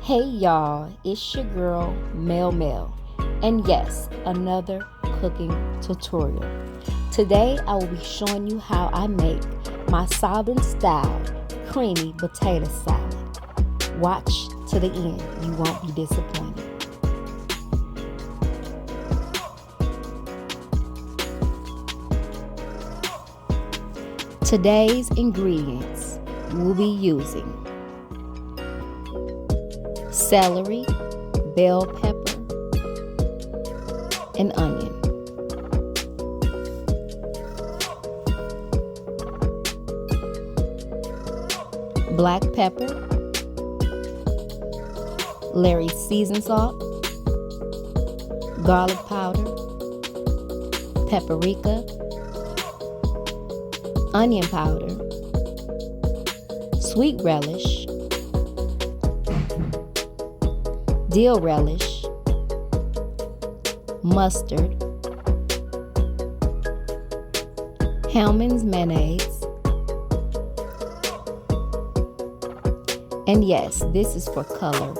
Hey y'all, it's your girl Mel, and yes, another cooking tutorial. Today I will be showing you how I make my Southern style creamy potato salad. Watch to the end, you won't be disappointed. Today's ingredients we'll be using celery, bell pepper, and onion. Black pepper, Larry's seasoned salt, garlic powder, paprika, onion powder, sweet relish, dill relish, mustard, Hellmann's mayonnaise, and yes, this is for color.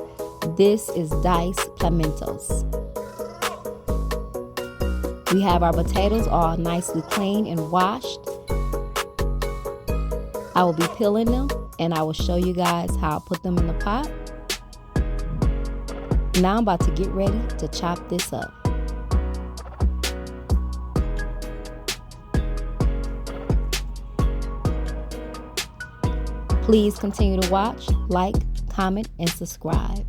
This is diced pimentos. We have our potatoes all nicely cleaned and washed. I will be peeling them and I will show you guys how I put them in the pot. Now I'm about to get ready to chop this up. Please continue to watch, like, comment, and subscribe.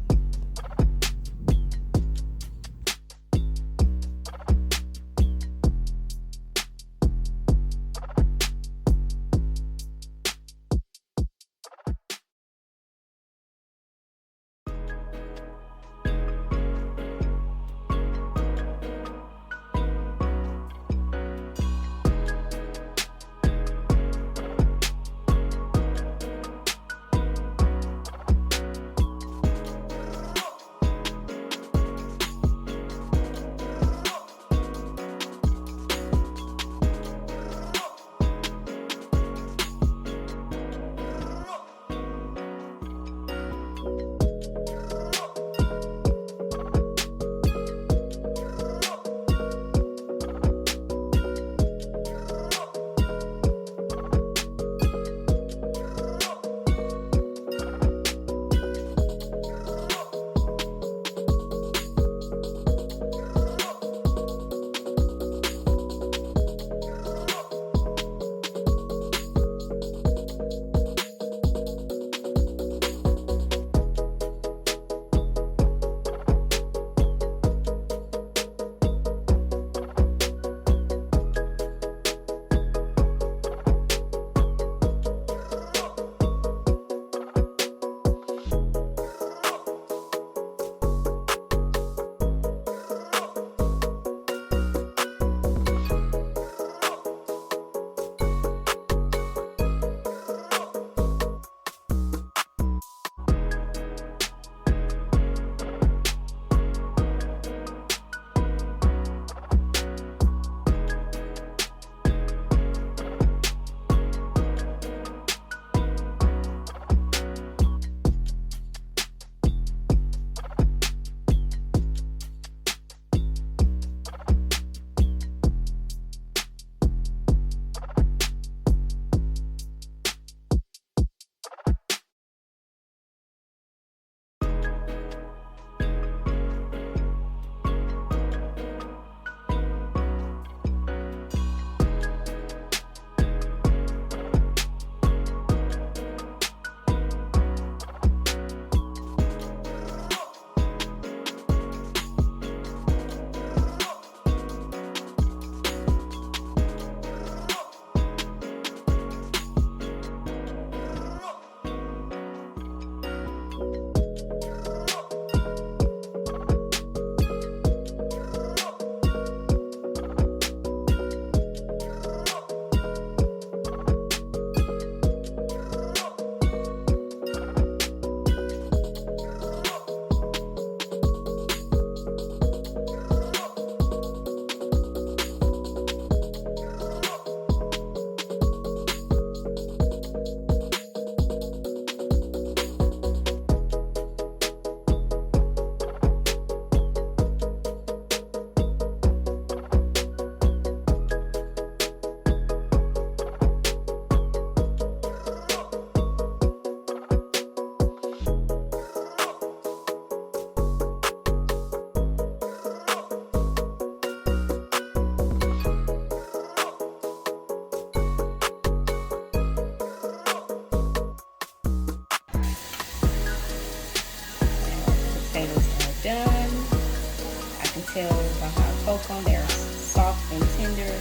tell by how I cook them. They're soft and tender.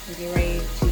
We get ready to